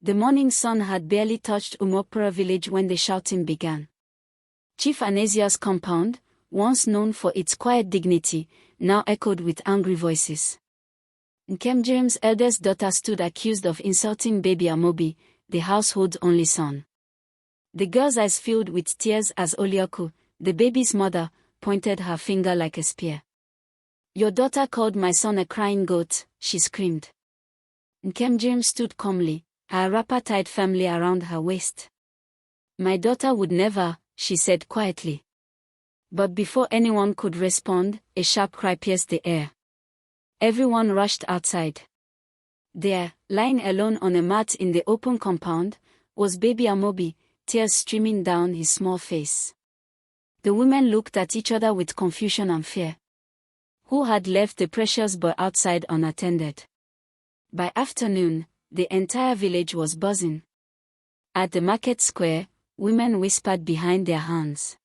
The morning sun had barely touched Umuokpara village when the shouting began. Chief Anazia's compound, once known for its quiet dignity, now echoed with angry voices. Nkemjirim's eldest daughter stood accused of insulting baby Amobi, the household's only son. The girl's eyes filled with tears as Olioku, the baby's mother, pointed her finger like a spear. "Your daughter called my son a crying goat," she screamed. Nkemjirim stood calmly, her wrapper tied firmly around her waist. "My daughter would never," she said quietly. But before anyone could respond, a sharp cry pierced the air. Everyone rushed outside. There, lying alone on a mat in the open compound, was baby Amobi, tears streaming down his small face. The women looked at each other with confusion and fear. Who had left the precious boy outside unattended? By afternoon, the entire village was buzzing. At the market square, women whispered behind their hands.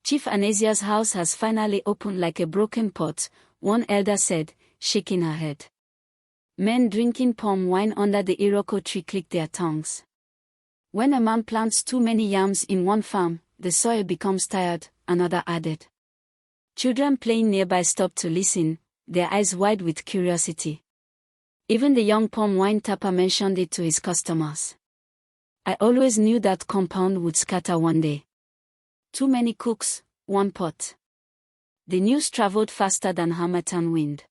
"Chief Anazia's house has finally opened like a broken pot," one elder said, shaking her head. Men drinking palm wine under the iroko tree clicked their tongues. "When a man plants too many yams in one farm, the soil becomes tired," another added. Children playing nearby stopped to listen, their eyes wide with curiosity. Even the young palm wine tapper mentioned it to his customers. "I always knew that compound would scatter one day. Too many cooks, one pot." The news traveled faster than harmattan wind.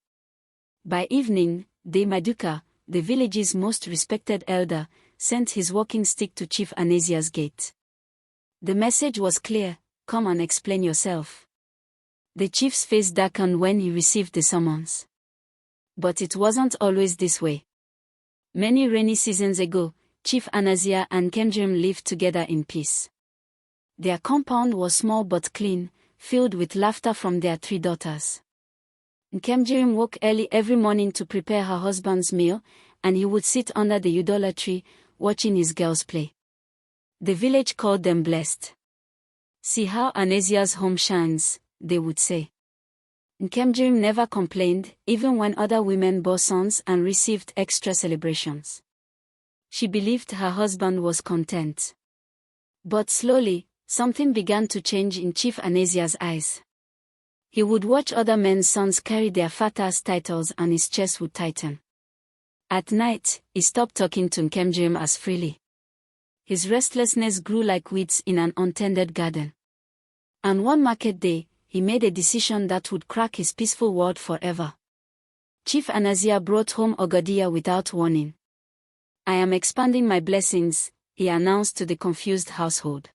By evening, De Maduka, the village's most respected elder, sent his walking stick to Chief Anazia's gate. The message was clear: "Come and explain yourself." The chief's face darkened when he received the summons. But it wasn't always this way. Many rainy seasons ago, Chief Anazia and Nkemjirim lived together in peace. Their compound was small but clean, filled with laughter from their 3 daughters. Nkemjirim woke early every morning to prepare her husband's meal, and he would sit under the udola tree, watching his girls play. The village called them blessed. "See how Anazia's home shines," they would say. Nkemjirim never complained, even when other women bore sons and received extra celebrations. She believed her husband was content. But slowly, something began to change in Chief Anazia's eyes. He would watch other men's sons carry their father's titles and his chest would tighten. At night, he stopped talking to Nkemjirim as freely. His restlessness grew like weeds in an untended garden. And one market day, he made a decision that would crack his peaceful world forever. Chief Anazia brought home Ogadia without warning. "I am expanding my blessings," he announced to the confused household.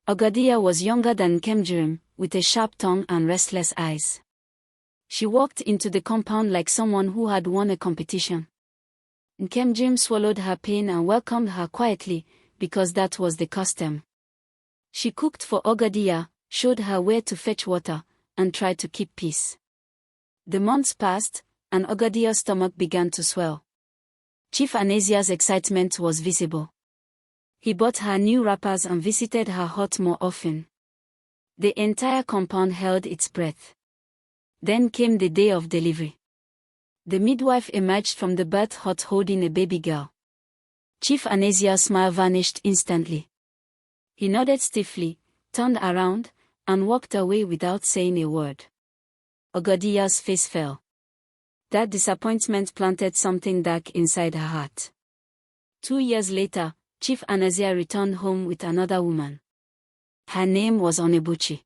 Ogadia was younger than Nkemjirim, with a sharp tongue and restless eyes. She walked into the compound like someone who had won a competition. Nkemjirim swallowed her pain and welcomed her quietly, because that was the custom. She cooked for Ogadia, showed her where to fetch water, and tried to keep peace. The months passed, and Ogadia's stomach began to swell. Chief Anazia's excitement was visible. He bought her new wrappers and visited her hut more often. The entire compound held its breath. Then came the day of delivery. The midwife emerged from the birth hut holding a baby girl. Chief Anazia's smile vanished instantly. He nodded stiffly, turned around, and walked away without saying a word. Ogadia's face fell. That disappointment planted something dark inside her heart. 2 years later, Chief Anazia returned home with another woman. Her name was Onebuchi.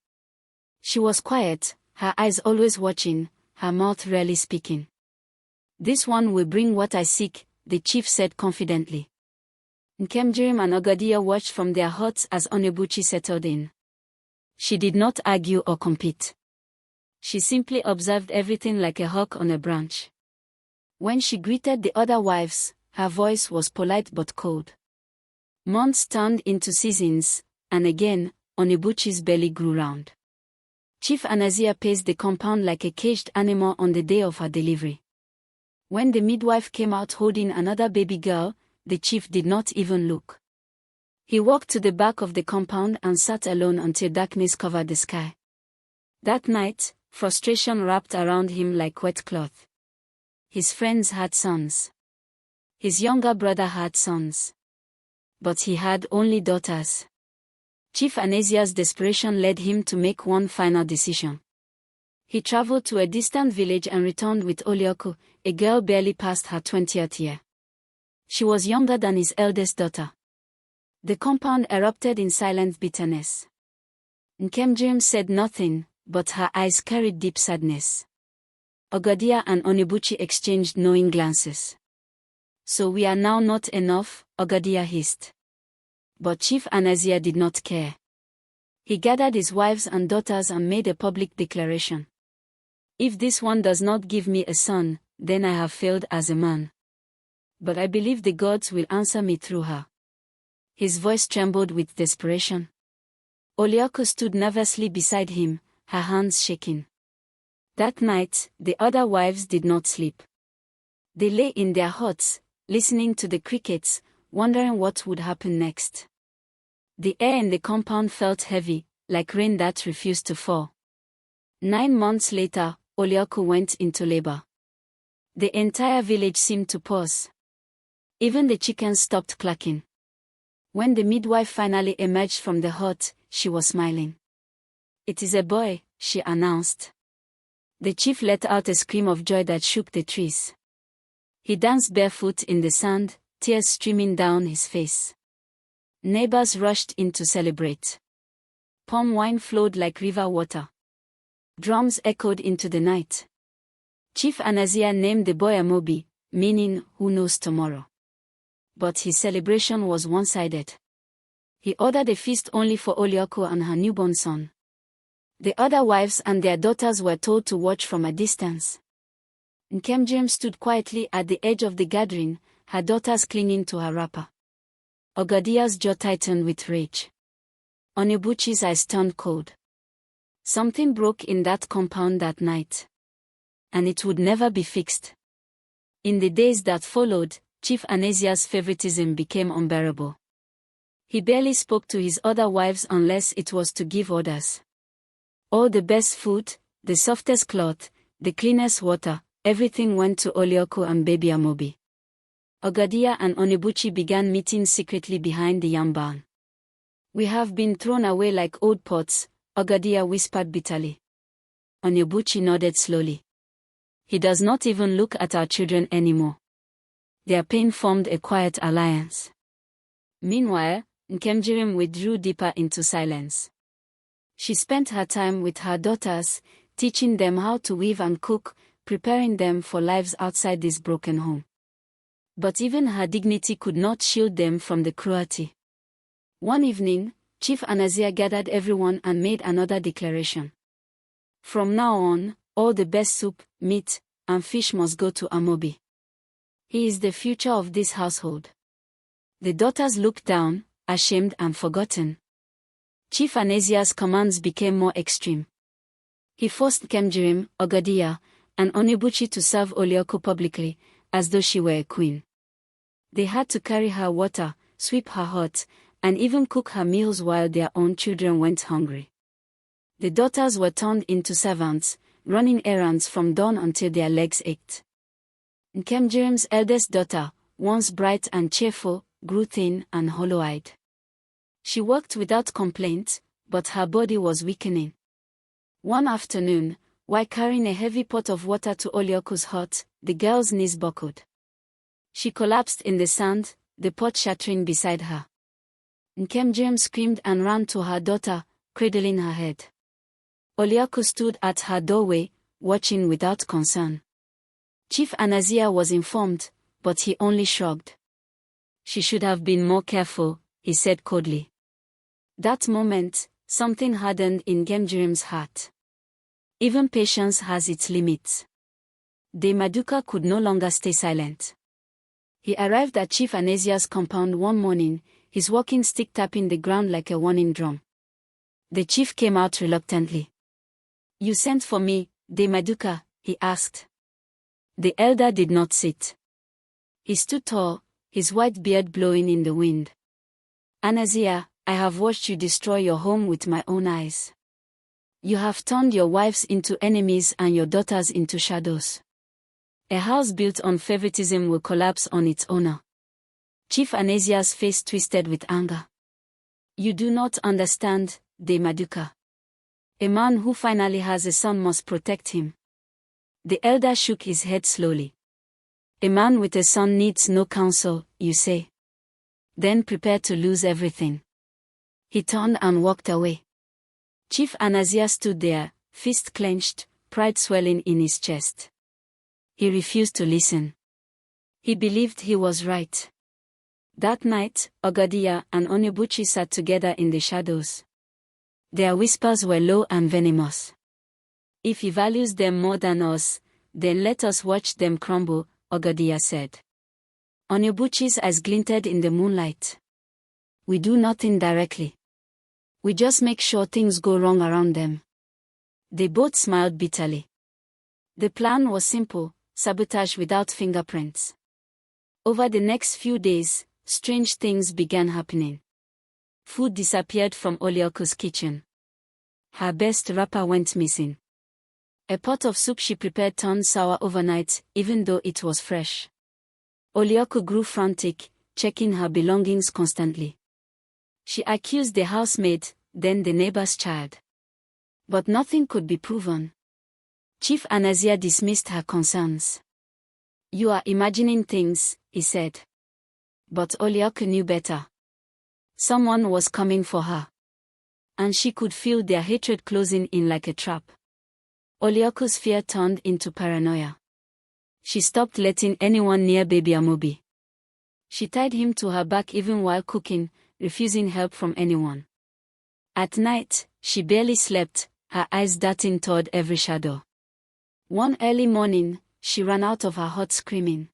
She was quiet, her eyes always watching, her mouth rarely speaking. "This one will bring what I seek," the chief said confidently. Nkemjirim and Ogadia watched from their huts as Onebuchi settled in. She did not argue or compete. She simply observed everything like a hawk on a branch. When she greeted the other wives, her voice was polite but cold. Months turned into seasons, and again, Onebuchi's belly grew round. Chief Anazia paced the compound like a caged animal on the day of her delivery. When the midwife came out holding another baby girl, the chief did not even look. He walked to the back of the compound and sat alone until darkness covered the sky. That night, frustration wrapped around him like wet cloth. His friends had sons. His younger brother had sons, but he had only daughters. Chief Anazia's desperation led him to make one final decision. He traveled to a distant village and returned with Olioko, a girl barely past her 20th year. She was younger than his eldest daughter. The compound erupted in silent bitterness. Nkemjirim said nothing, but her eyes carried deep sadness. Ogadia and Onibuchi exchanged knowing glances. "So we are now not enough," Ogadia hissed. But Chief Anazia did not care. He gathered his wives and daughters and made a public declaration. "If this one does not give me a son, then I have failed as a man. But I believe the gods will answer me through her." His voice trembled with desperation. Olioko stood nervously beside him, her hands shaking. That night, the other wives did not sleep. They lay in their huts, listening to the crickets, wondering what would happen next. The air in the compound felt heavy, like rain that refused to fall. 9 months later, Olioko went into labor. The entire village seemed to pause. Even the chickens stopped clucking. When the midwife finally emerged from the hut, she was smiling. "It is a boy," she announced. The chief let out a scream of joy that shook the trees. He danced barefoot in the sand, tears streaming down his face. Neighbors rushed in to celebrate. Palm wine flowed like river water. Drums echoed into the night. Chief Anazia named the boy Amobi, meaning "who knows tomorrow." But his celebration was one-sided. He ordered a feast only for Olioko and her newborn son. The other wives and their daughters were told to watch from a distance. Nkemjirim stood quietly at the edge of the gathering, her daughters clinging to her wrapper. Ogadia's jaw tightened with rage. Onibuchi's eyes turned cold. Something broke in that compound that night. And it would never be fixed. In the days that followed, Chief Anazia's favoritism became unbearable. He barely spoke to his other wives unless it was to give orders. All the best food, the softest cloth, the cleanest water, everything went to Olioko and baby Amobi. Ogadia and Onibuchi began meeting secretly behind the yam barn. "We have been thrown away like old pots," Ogadia whispered bitterly. Onibuchi nodded slowly. "He does not even look at our children anymore." Their pain formed a quiet alliance. Meanwhile, Nkemjirim withdrew deeper into silence. She spent her time with her daughters, teaching them how to weave and cook, preparing them for lives outside this broken home. But even her dignity could not shield them from the cruelty. One evening, Chief Anazia gathered everyone and made another declaration. "From now on, all the best soup, meat, and fish must go to Amobi. He is the future of this household." The daughters looked down, ashamed and forgotten. Chief Anazia's commands became more extreme. He forced Nkemjirim, Ogadia, and Onibuchi to serve Olioko publicly, as though she were a queen. They had to carry her water, sweep her hut, and even cook her meals while their own children went hungry. The daughters were turned into servants, running errands from dawn until their legs ached. Nkemjirim's eldest daughter, once bright and cheerful, grew thin and hollow-eyed. She worked without complaint, but her body was weakening. One afternoon, while carrying a heavy pot of water to Olioko's hut, the girl's knees buckled. She collapsed in the sand, the pot shattering beside her. Nkemjirim screamed and ran to her daughter, cradling her head. Olioko stood at her doorway, watching without concern. Chief Anazia was informed, but he only shrugged. "She should have been more careful," he said coldly. That moment, something hardened in Nkemjirim's heart. Even patience has its limits. De Maduka could no longer stay silent. He arrived at Chief Anazia's compound one morning, his walking stick tapping the ground like a warning drum. The chief came out reluctantly. "You sent for me, De Maduka?" he asked. The elder did not sit. He stood tall, his white beard blowing in the wind. "Anazia, I have watched you destroy your home with my own eyes. You have turned your wives into enemies and your daughters into shadows. A house built on favoritism will collapse on its owner. Chief Anazia's face twisted with anger. You do not understand, De Maduka. A man who finally has a son must protect him. The elder shook his head slowly. A man with a son needs no counsel, you say? Then prepare to lose everything. He turned and walked away. Chief Anazia stood there, fist clenched, pride swelling in his chest. He refused to listen. He believed he was right. That night, Ogadia and Onibuchi sat together in the shadows. Their whispers were low and venomous. If he values them more than us, then let us watch them crumble, Ogadia said. Onibuchi's eyes glinted in the moonlight. We do nothing directly. We just make sure things go wrong around them. They both smiled bitterly. The plan was simple, sabotage without fingerprints. Over the next few days, strange things began happening. Food disappeared from Olioko's kitchen. Her best wrapper went missing. A pot of soup she prepared turned sour overnight, even though it was fresh. Olioko grew frantic, checking her belongings constantly. She accused the housemaid, then the neighbor's child. But nothing could be proven. Chief Anazia dismissed her concerns. You are imagining things, he said. But Olioko knew better. Someone was coming for her. And she could feel their hatred closing in like a trap. Olioko's fear turned into paranoia. She stopped letting anyone near baby Amobi. She tied him to her back even while cooking, refusing help from anyone. At night, she barely slept, her eyes darting toward every shadow. One early morning, she ran out of her hut screaming.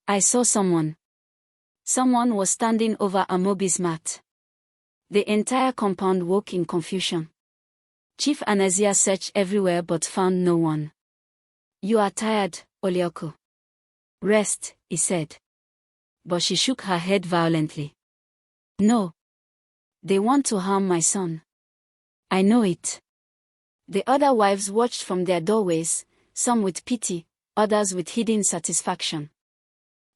I saw someone. Someone was standing over Amobi's mat. The entire compound woke in confusion. Chief Anazia searched everywhere but found no one. You are tired, Olioko. Rest, he said. But she shook her head violently. No. They want to harm my son. I know it. The other wives watched from their doorways, some with pity, others with hidden satisfaction.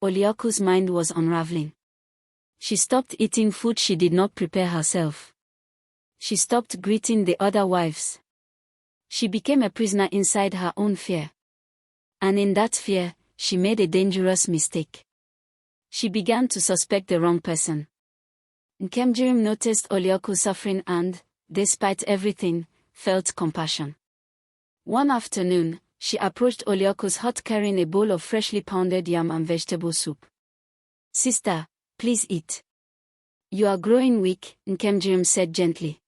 Olioko's mind was unraveling. She stopped eating food she did not prepare herself. She stopped greeting the other wives. She became a prisoner inside her own fear. And in that fear, she made a dangerous mistake. She began to suspect the wrong person. Nkemjirim noticed Olioko's suffering and, despite everything, felt compassion. One afternoon, she approached Olioko's hut carrying a bowl of freshly pounded yam and vegetable soup. Sister, please eat. You are growing weak, Nkemjirim said gently.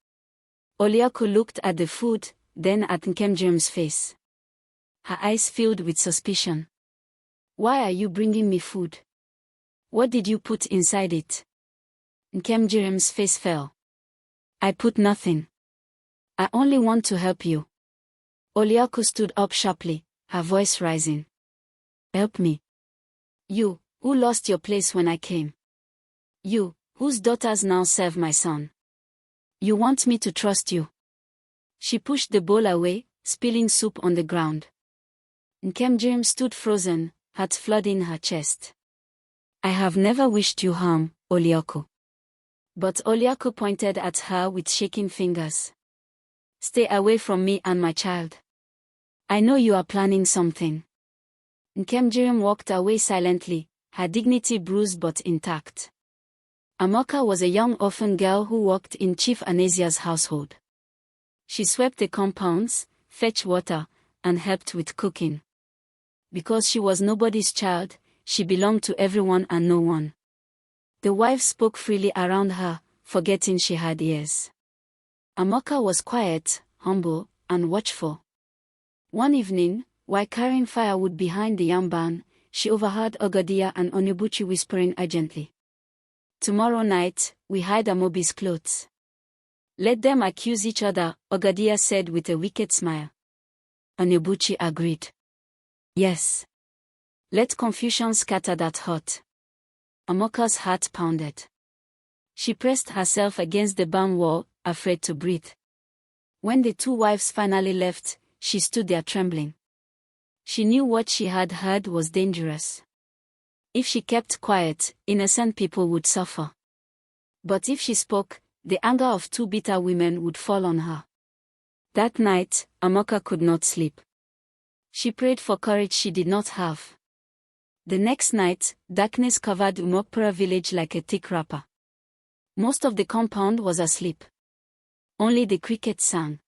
Olioko looked at the food, then at Nkemjirim's face. Her eyes filled with suspicion. Why are you bringing me food? What did you put inside it? Nkemjirim's face fell. I put nothing. I only want to help you. Olioko stood up sharply, her voice rising. Help me. You, who lost your place when I came. You, whose daughters now serve my son. You want me to trust you. She pushed the bowl away, spilling soup on the ground. Nkemjirim stood frozen, heart flooding her chest. I have never wished you harm, Olioko. But Olioko pointed at her with shaking fingers. Stay away from me and my child. I know you are planning something. Nkemjirim walked away silently, her dignity bruised but intact. Amoka was a young orphan girl who worked in Chief Anazia's household. She swept the compounds, fetched water, and helped with cooking. Because she was nobody's child, she belonged to everyone and no one. The wives spoke freely around her, forgetting she had ears. Amoka was quiet, humble, and watchful. One evening, while carrying firewood behind the yam barn, she overheard Ogadia and Onibuchi whispering urgently. Tomorrow night, we hide Amobi's clothes. Let them accuse each other, Ogadia said with a wicked smile. Onibuchi agreed. Yes. Let confusion scatter that hut. Amoka's heart pounded. She pressed herself against the barn wall, afraid to breathe. When the two wives finally left, she stood there trembling. She knew what she had heard was dangerous. If she kept quiet, innocent people would suffer. But if she spoke, the anger of two bitter women would fall on her. That night, Amoka could not sleep. She prayed for courage she did not have. The next night, darkness covered Umuokpara village like a thick wrapper. Most of the compound was asleep. Only the crickets sang.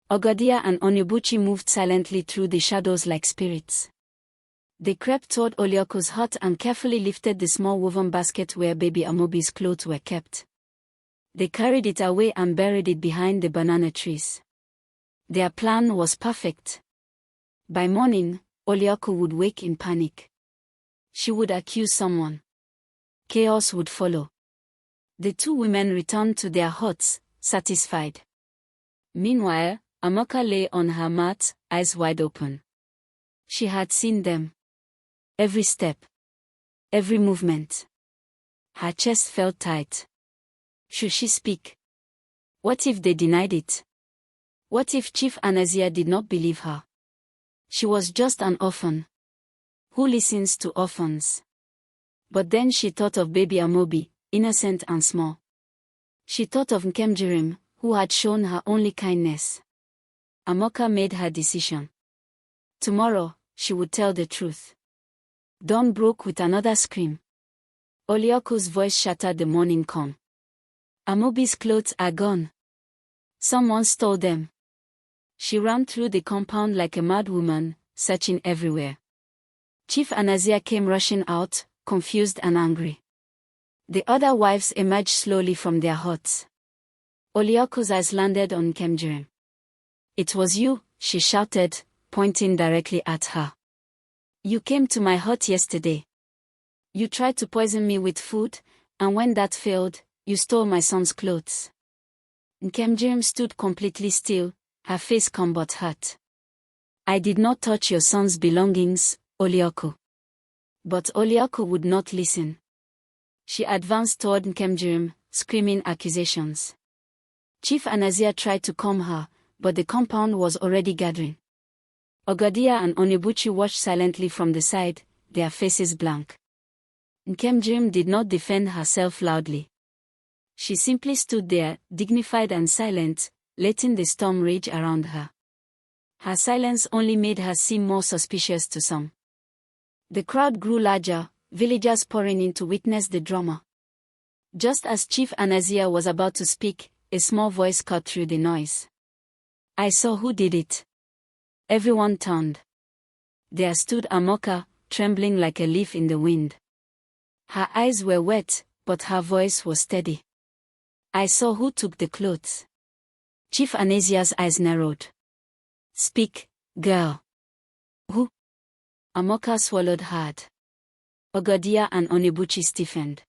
Ogadia and Onyebuchi moved silently through the shadows like spirits. They crept toward Olioko's hut and carefully lifted the small woven basket where baby Amobi's clothes were kept. They carried it away and buried it behind the banana trees. Their plan was perfect. By morning, Olioko would wake in panic. She would accuse someone. Chaos would follow. The two women returned to their huts, satisfied. Meanwhile, Amoka lay on her mat, eyes wide open. She had seen them. Every step. Every movement. Her chest felt tight. Should she speak? What if they denied it? What if Chief Anazia did not believe her? She was just an orphan. Who listens to orphans? But then she thought of baby Amobi, innocent and small. She thought of Nkemjirim, who had shown her only kindness. Amoka made her decision. Tomorrow, she would tell the truth. Dawn broke with another scream. Olioko's voice shattered the morning calm. Amobi's clothes are gone. Someone stole them. She ran through the compound like a mad woman, searching everywhere. Chief Anazia came rushing out, confused and angry. The other wives emerged slowly from their huts. Olioko's eyes landed on Nkemjirim. It was you, she shouted, pointing directly at her. You came to my hut yesterday. You tried to poison me with food, and when that failed, you stole my son's clothes. Nkemjirim stood completely still, her face calm but hurt. I did not touch your son's belongings, Olioko. But Olioko would not listen. She advanced toward Nkemjirim, screaming accusations. Chief Anazia tried to calm her, but the compound was already gathering. Ogadia and Onyebuchi watched silently from the side, their faces blank. Nkemjirim did not defend herself loudly. She simply stood there, dignified and silent, letting the storm rage around her. Her silence only made her seem more suspicious to some. The crowd grew larger, villagers pouring in to witness the drama. Just as Chief Anazia was about to speak, a small voice cut through the noise. I saw who did it. Everyone turned. There stood Amoka, trembling like a leaf in the wind. Her eyes were wet, but her voice was steady. I saw who took the clothes. Chief Anazia's eyes narrowed. Speak, girl. Who? Amoka swallowed hard. Ogadia and Onyebuchi stiffened.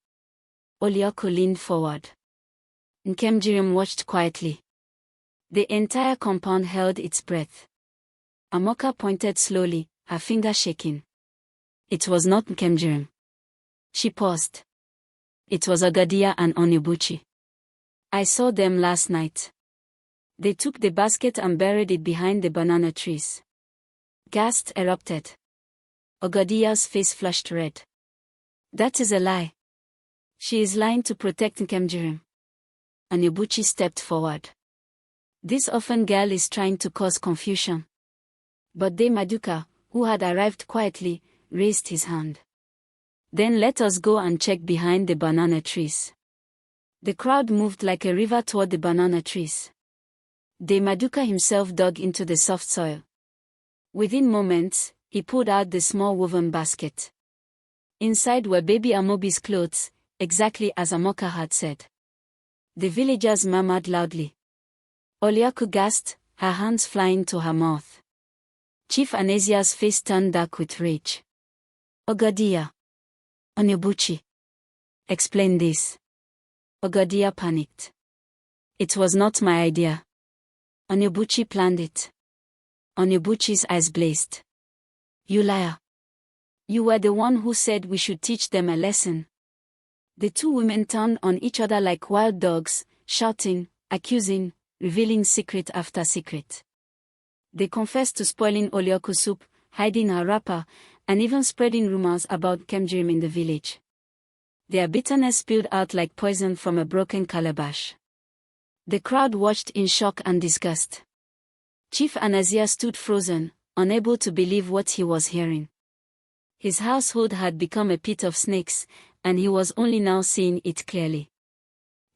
Olioko leaned forward. Nkemjirim watched quietly. The entire compound held its breath. Amoka pointed slowly, her finger shaking. It was not Nkemjirim. She paused. It was Ogadia and Onyebuchi. I saw them last night. They took the basket and buried it behind the banana trees. Gasps erupted. Ogadia's face flushed red. That is a lie. She is lying to protect Nkemjirim. Onyebuchi stepped forward. This orphan girl is trying to cause confusion. But De Maduka, who had arrived quietly, raised his hand. Then let us go and check behind the banana trees. The crowd moved like a river toward the banana trees. De Maduka himself dug into the soft soil. Within moments, he pulled out the small woven basket. Inside were baby Amobi's clothes, exactly as Amoka had said. The villagers murmured loudly. Olioko gasped, her hands flying to her mouth. Chief Anazia's face turned dark with rage. Ogadia. Onyebuchi. Explain this. Ogadia panicked. It was not my idea. Onyebuchi planned it. Onyebuchi's eyes blazed. You liar. You were the one who said we should teach them a lesson. The two women turned on each other like wild dogs, shouting, accusing, revealing secret after secret. They confessed to spoiling Olioko's soup, hiding her wrapper, and even spreading rumors about Kemjirim in the village. Their bitterness spilled out like poison from a broken calabash. The crowd watched in shock and disgust. Chief Anazia stood frozen, unable to believe what he was hearing. His household had become a pit of snakes, and he was only now seeing it clearly.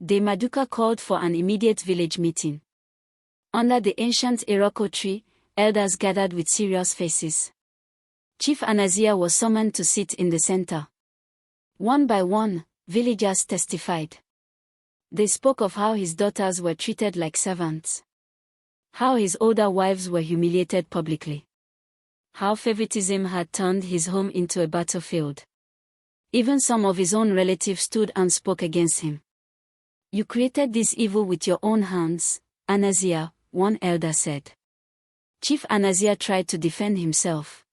De Maduka called for an immediate village meeting. Under the ancient Iroko tree, elders gathered with serious faces. Chief Anazia was summoned to sit in the center. One by one, villagers testified. They spoke of how his daughters were treated like servants. How his older wives were humiliated publicly. How favoritism had turned his home into a battlefield. Even some of his own relatives stood and spoke against him. "You created this evil with your own hands, Anazia," one elder said. Chief Anazia tried to defend himself.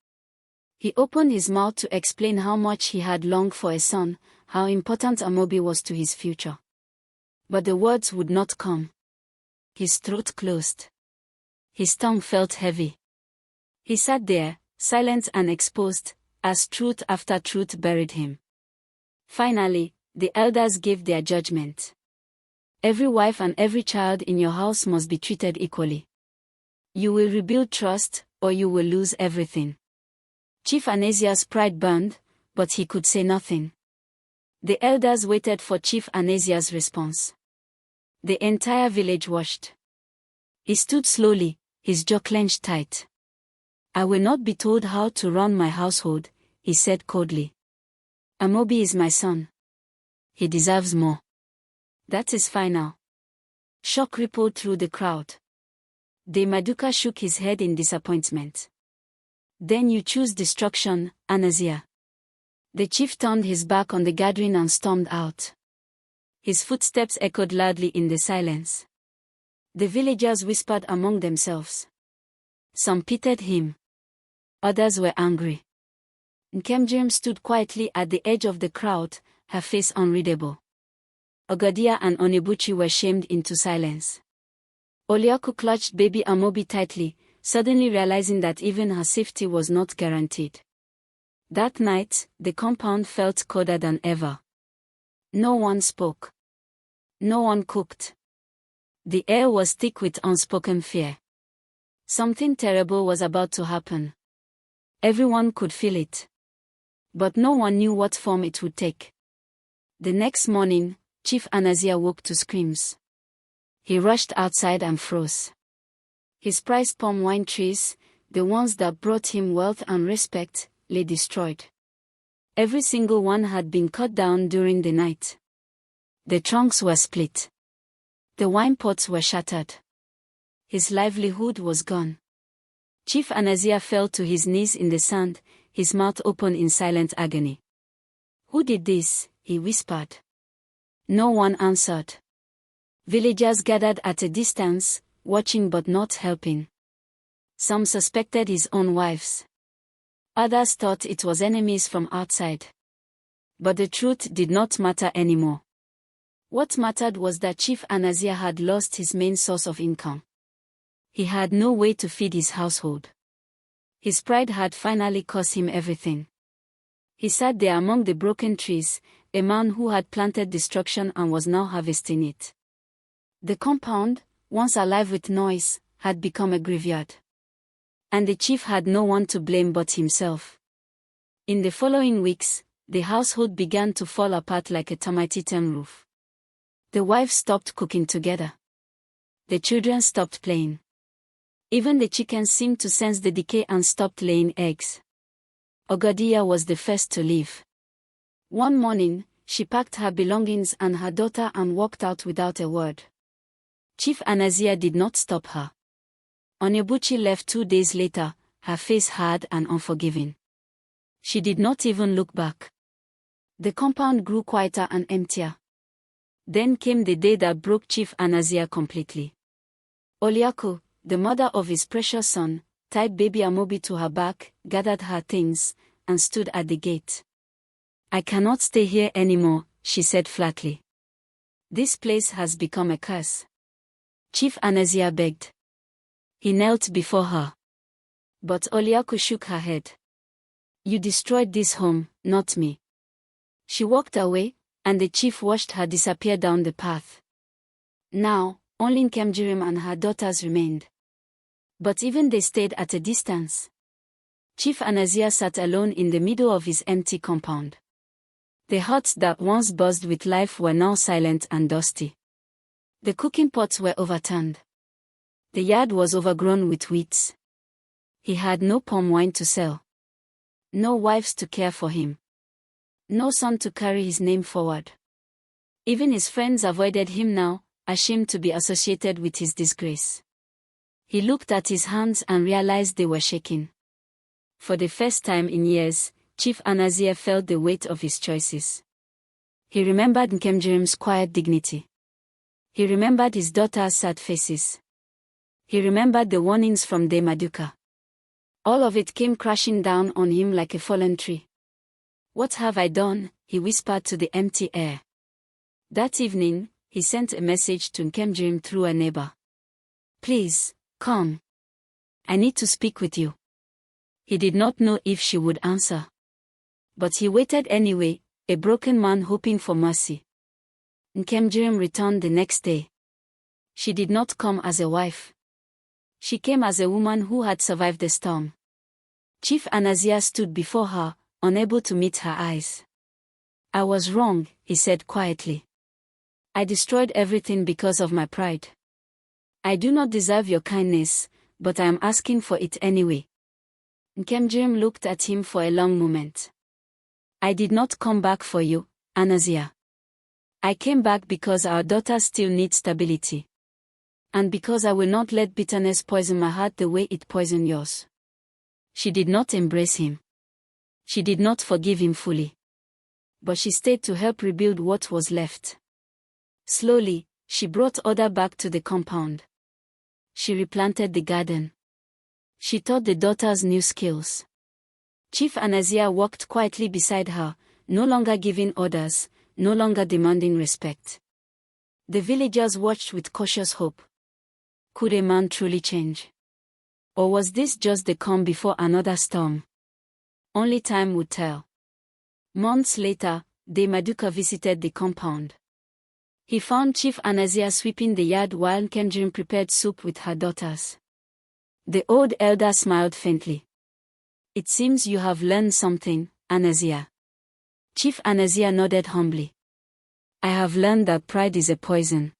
He opened his mouth to explain how much he had longed for a son, how important Amobi was to his future. But the words would not come. His throat closed. His tongue felt heavy. He sat there, silent and exposed, as truth after truth buried him. Finally, the elders gave their judgment. "Every wife and every child in your house must be treated equally. You will rebuild trust, or you will lose everything." Chief Anazia's pride burned, but he could say nothing. The elders waited for Chief Anazia's response. The entire village watched. He stood slowly, his jaw clenched tight. "I will not be told how to run my household," he said coldly. "Amobi is my son. He deserves more. That is final." Shock rippled through the crowd. De Maduka shook his head in disappointment. "Then you choose destruction, Anazia." The chief turned his back on the gathering and stormed out. His footsteps echoed loudly in the silence. The villagers whispered among themselves. Some pitied him. Others were angry. Nkemjirim stood quietly at the edge of the crowd, her face unreadable. Ogadia and Onibuchi were shamed into silence. Oliaku clutched baby Amobi tightly, suddenly realizing that even her safety was not guaranteed. That night, the compound felt colder than ever. No one spoke. No one cooked. The air was thick with unspoken fear. Something terrible was about to happen. Everyone could feel it. But no one knew what form it would take. The next morning, Chief Anazia woke to screams. He rushed outside and froze. His prized palm wine trees, the ones that brought him wealth and respect, lay destroyed. Every single one had been cut down during the night. The trunks were split. The wine pots were shattered. His livelihood was gone. Chief Anazia fell to his knees in the sand, his mouth open in silent agony. "Who did this?" he whispered. No one answered. Villagers gathered at a distance, watching but not helping. Some suspected his own wives. Others thought it was enemies from outside. But the truth did not matter anymore. What mattered was that Chief Anazia had lost his main source of income. He had no way to feed his household. His pride had finally cost him everything. He sat there among the broken trees, a man who had planted destruction and was now harvesting it. The compound, once alive with noise, had become a graveyard. And the chief had no one to blame but himself. In the following weeks, the household began to fall apart like a termite roof. The wives stopped cooking together. The children stopped playing. Even the chickens seemed to sense the decay and stopped laying eggs. Ogadia was the first to leave. One morning, she packed her belongings and her daughter and walked out without a word. Chief Anazia did not stop her. Onibuchi left 2 days later, her face hard and unforgiving. She did not even look back. The compound grew quieter and emptier. Then came the day that broke Chief Anazia completely. Oliaku, the mother of his precious son, tied baby Amobi to her back, gathered her things, and stood at the gate. "I cannot stay here anymore," she said flatly. "This place has become a curse." Chief Anazia begged. He knelt before her. But Oliaku shook her head. You destroyed this home, not me. She walked away, and the chief watched her disappear down the path. Now, only Nkemjirim and her daughters remained. But even they stayed at a distance. Chief Anazia sat alone in the middle of his empty compound. The huts that once buzzed with life were now silent and dusty. The cooking pots were overturned. The yard was overgrown with weeds. He had no palm wine to sell. No wives to care for him. No son to carry his name forward. Even his friends avoided him now, ashamed to be associated with his disgrace. He looked at his hands and realized they were shaking. For the first time in years, Chief Anazia felt the weight of his choices. He remembered Nkemjirim's quiet dignity. He remembered his daughter's sad faces. He remembered the warnings from De Maduka. All of it came crashing down on him like a fallen tree. What have I done? He whispered to the empty air. That evening, he sent a message to Nkemjirim through a neighbor. Please, come. I need to speak with you. He did not know if she would answer. But he waited anyway, a broken man hoping for mercy. Nkemjirim returned the next day. She did not come as a wife. She came as a woman who had survived the storm. Chief Anazia stood before her, unable to meet her eyes. I was wrong, he said quietly. I destroyed everything because of my pride. I do not deserve your kindness, but I am asking for it anyway. Nkemjirim looked at him for a long moment. I did not come back for you, Anazia. I came back because our daughter still needs stability. And because I will not let bitterness poison my heart the way it poisoned yours. She did not embrace him. She did not forgive him fully. But she stayed to help rebuild what was left. Slowly, she brought order back to the compound. She replanted the garden. She taught the daughters new skills. Chief Anazia walked quietly beside her, no longer giving orders, no longer demanding respect. The villagers watched with cautious hope. Could a man truly change? Or was this just the calm before another storm? Only time would tell. Months later, De Maduka visited the compound. He found Chief Anazia sweeping the yard while Nkemjirim prepared soup with her daughters. The old elder smiled faintly. It seems you have learned something, Anazia. Chief Anazia nodded humbly. I have learned that pride is a poison.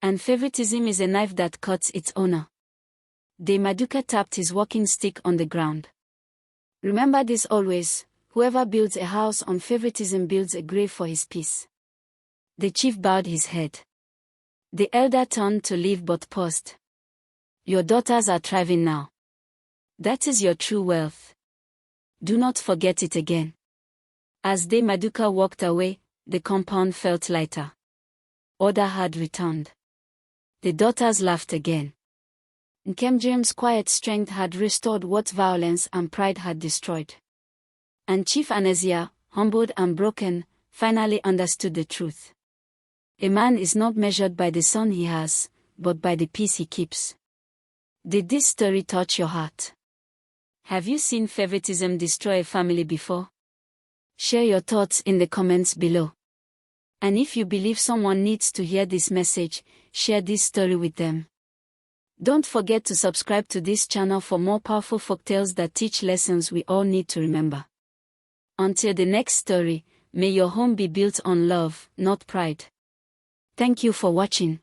And favoritism is a knife that cuts its owner. De Maduka tapped his walking stick on the ground. Remember this always, whoever builds a house on favoritism builds a grave for his peace. The chief bowed his head. The elder turned to leave but paused. Your daughters are thriving now. That is your true wealth. Do not forget it again. As De Maduka walked away, the compound felt lighter. Order had returned. The daughters laughed again. Nkemjirim's quiet strength had restored what violence and pride had destroyed. And Chief Anazia, humbled and broken, finally understood the truth. A man is not measured by the son he has, but by the peace he keeps. Did this story touch your heart? Have you seen favoritism destroy a family before? Share your thoughts in the comments below. And if you believe someone needs to hear this message, share this story with them. Don't forget to subscribe to this channel for more powerful folktales that teach lessons we all need to remember. Until the next story, may your home be built on love, not pride. Thank you for watching.